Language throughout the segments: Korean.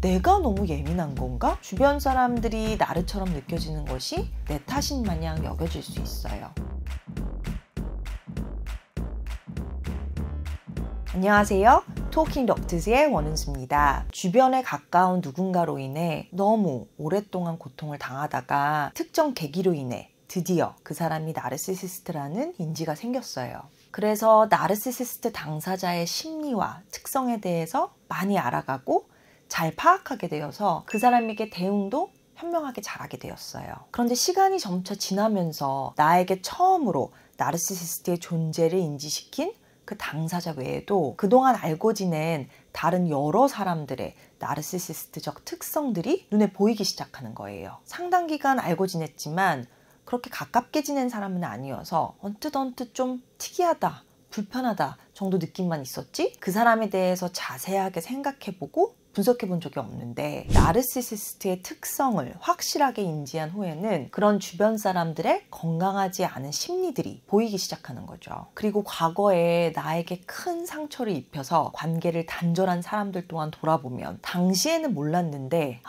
내가 너무 예민한 건가? 주변 사람들이 나르처럼 느껴지는 것이 내 탓인 마냥 여겨질 수 있어요. 안녕하세요. 토킹 덕트스의 원은수입니다. 주변에 가까운 누군가로 인해 너무 오랫동안 고통을 당하다가 특정 계기로 인해 드디어 그 사람이 나르시시스트라는 인지가 생겼어요. 그래서 나르시시스트 당사자의 심리와 특성에 대해서 많이 알아가고 잘 파악하게 되어서 그 사람에게 대응도 현명하게 잘하게 되었어요. 그런데 시간이 점차 지나면서 나에게 처음으로 나르시시스트의 존재를 인지시킨 그 당사자 외에도 그동안 알고 지낸 다른 여러 사람들의 나르시시스트적 특성들이 눈에 보이기 시작하는 거예요. 상당 기간 알고 지냈지만 그렇게 가깝게 지낸 사람은 아니어서 언뜻 좀 특이하다, 불편하다 정도 느낌만 있었지 그 사람에 대해서 자세하게 생각해보고 분석해 본 적이 없는데 나르시시스트의 특성을 확실하게 인지한 후에는 그런 주변 사람들의 건강하지 않은 심리들이 보이기 시작하는 거죠. 그리고 과거에 나에게 큰 상처를 입혀서 관계를 단절한 사람들 또한 돌아보면 당시에는 몰랐는데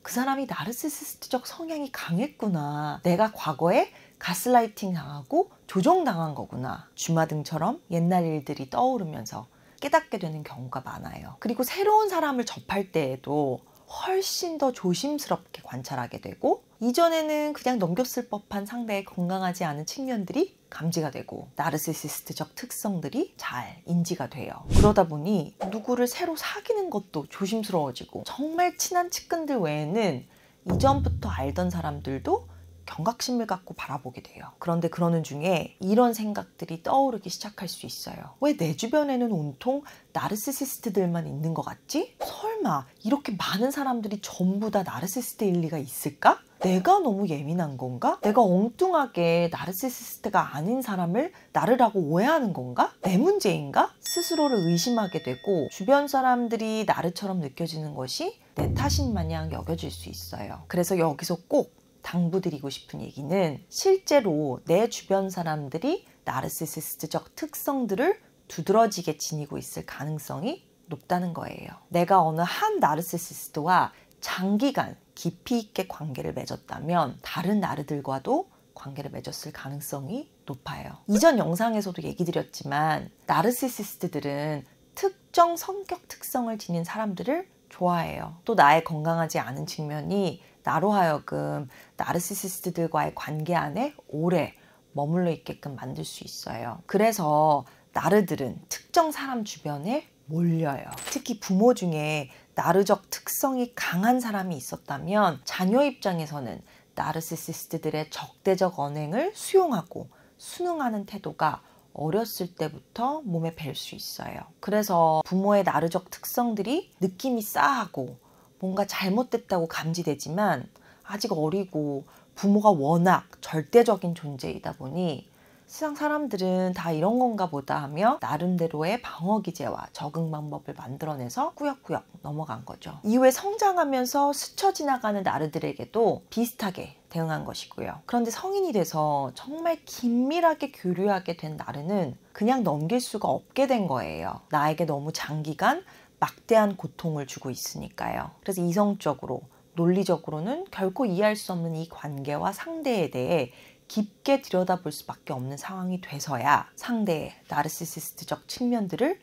그 사람이 나르시시스트적 성향이 강했구나. 내가 과거에 가스라이팅 당하고 조종당한 거구나. 주마등처럼 옛날 일들이 떠오르면서 깨닫게 되는 경우가 많아요. 그리고 새로운 사람을 접할 때에도 훨씬 더 조심스럽게 관찰하게 되고 이전에는 그냥 넘겼을 법한 상대의 건강하지 않은 측면들이 감지가 되고 나르시시스트적 특성들이 잘 인지가 돼요. 그러다 보니 누구를 새로 사귀는 것도 조심스러워지고 정말 친한 측근들 외에는 이전부터 알던 사람들도 경각심을 갖고 바라보게 돼요. 그런데 그러는 중에 이런 생각들이 떠오르기 시작할 수 있어요. 왜 내 주변에는 온통 나르시시스트들만 있는 것 같지? 설마 이렇게 많은 사람들이 전부 다 나르시시스트일 리가 있을까? 내가 너무 예민한 건가? 내가 엉뚱하게 나르시시스트가 아닌 사람을 나르라고 오해하는 건가? 내 문제인가? 스스로를 의심하게 되고 주변 사람들이 나르처럼 느껴지는 것이 내 탓인 마냥 여겨질 수 있어요. 그래서 여기서 꼭 당부드리고 싶은 얘기는 실제로 내 주변 사람들이 나르시시스트적 특성들을 두드러지게 지니고 있을 가능성이 높다는 거예요. 내가 어느 한 나르시시스트와 장기간 깊이 있게 관계를 맺었다면 다른 나르들과도 관계를 맺었을 가능성이 높아요. 이전 영상에서도 얘기 드렸지만 나르시시스트들은 특정 성격 특성을 지닌 사람들을 좋아해요. 또 나의 건강하지 않은 측면이 나로 하여금 나르시시스트들과의 관계 안에 오래 머물러 있게끔 만들 수 있어요. 그래서 나르들은 특정 사람 주변에 몰려요. 특히 부모 중에 나르적 특성이 강한 사람이 있었다면 자녀 입장에서는 나르시시스트들의 적대적 언행을 수용하고 순응하는 태도가 어렸을 때부터 몸에 뵐 수 있어요. 그래서 부모의 나르적 특성들이 느낌이 싸하고 뭔가 잘못됐다고 감지되지만 아직 어리고 부모가 워낙 절대적인 존재이다 보니 세상 사람들은 다 이런 건가 보다 하며 나름대로의 방어기제와 적응 방법을 만들어내서 꾸역꾸역 넘어간 거죠. 이후에 성장하면서 스쳐 지나가는 나르들에게도 비슷하게 대응한 것이고요. 그런데 성인이 돼서 정말 긴밀하게 교류하게 된 나르는 그냥 넘길 수가 없게 된 거예요. 나에게 너무 장기간 막대한 고통을 주고 있으니까요. 그래서 이성적으로, 논리적으로는 결코 이해할 수 없는 이 관계와 상대에 대해 깊게 들여다볼 수밖에 없는 상황이 돼서야 상대의 나르시시스트적 측면들을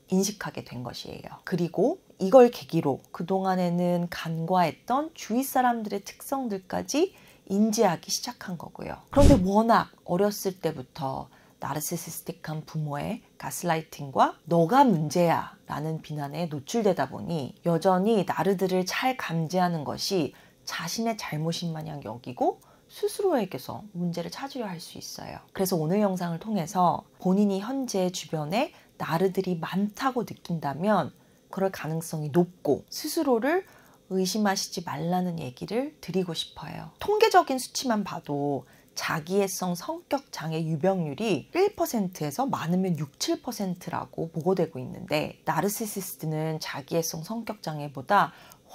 인식하게 된 것이에요. 그리고 이걸 계기로 그동안에는 간과했던 주위 사람들의 특성들까지 인지하기 시작한 거고요. 그런데 워낙 어렸을 때부터 나르시시스틱한 부모의 가스라이팅과 너가 문제야 라는 비난에 노출되다 보니 여전히 나르들을 잘 감지하는 것이 자신의 잘못인 마냥 여기고 스스로에게서 문제를 찾으려 할 수 있어요. 그래서 오늘 영상을 통해서 본인이 현재 주변에 나르들이 많다고 느낀다면 그럴 가능성이 높고 스스로를 의심하시지 말라는 얘기를 드리고 싶어요. 통계적인 수치만 봐도 자기애성 성격 장애 유병률이 1%에서 많으면 6, 7%라고 보고되고 있는데 나르시시스트는 자기애성 성격 장애보다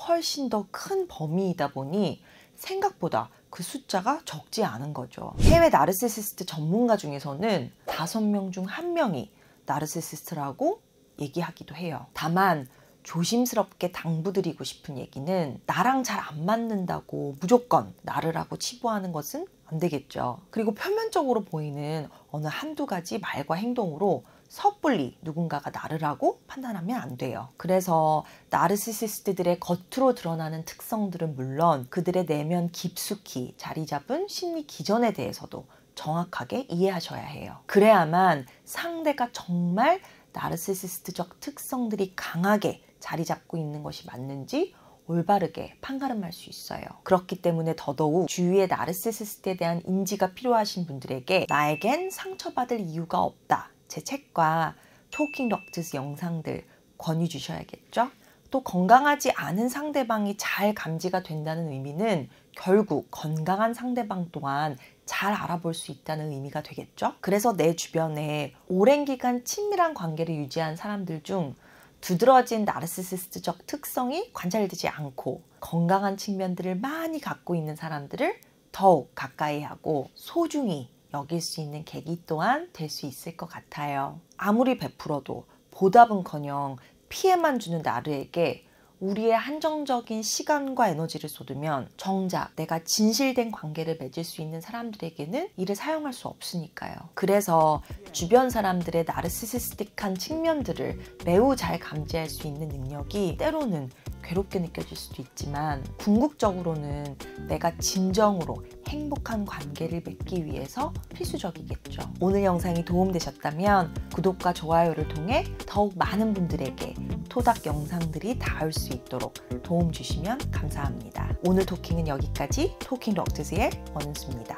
훨씬 더 큰 범위이다 보니 생각보다 그 숫자가 적지 않은 거죠. 해외 나르시시스트 전문가 중에서는 5명 중 1명이 나르시시스트라고 얘기하기도 해요. 다만 조심스럽게 당부드리고 싶은 얘기는 나랑 잘 안 맞는다고 무조건 나르라고 치부하는 것은 안 되겠죠. 그리고 표면적으로 보이는 어느 한두 가지 말과 행동으로 섣불리 누군가가 나르라고 판단하면 안 돼요. 그래서 나르시시스트들의 겉으로 드러나는 특성들은 물론 그들의 내면 깊숙이 자리 잡은 심리 기전에 대해서도 정확하게 이해하셔야 해요. 그래야만 상대가 정말 나르시시스트적 특성들이 강하게 자리 잡고 있는 것이 맞는지 올바르게 판가름할 수 있어요. 그렇기 때문에 더더욱 주위의 나르시시스트에 대한 인지가 필요하신 분들에게 나에겐 상처받을 이유가 없다. 제 책과 토킹 덕트스 영상들 권유 주셔야겠죠? 또 건강하지 않은 상대방이 잘 감지가 된다는 의미는 결국 건강한 상대방 또한 잘 알아볼 수 있다는 의미가 되겠죠? 그래서 내 주변에 오랜 기간 친밀한 관계를 유지한 사람들 중 두드러진 나르시시스트적 특성이 관찰되지 않고 건강한 측면들을 많이 갖고 있는 사람들을 더욱 가까이 하고 소중히 여길 수 있는 계기 또한 될 수 있을 것 같아요. 아무리 베풀어도 보답은커녕 피해만 주는 나르에게 우리의 한정적인 시간과 에너지를 쏟으면 정작 내가 진실된 관계를 맺을 수 있는 사람들에게는 이를 사용할 수 없으니까요. 그래서 주변 사람들의 나르시시스틱한 측면들을 매우 잘 감지할 수 있는 능력이 때로는 괴롭게 느껴질 수도 있지만 궁극적으로는 내가 진정으로 행복한 관계를 맺기 위해서 필수적이겠죠. 오늘 영상이 도움되셨다면 구독과 좋아요를 통해 더욱 많은 분들에게 토닥 영상들이 닿을 수 있도록 도움 주시면 감사합니다. 오늘 토킹은 여기까지. 토킹 덕트스의 원은수입니다.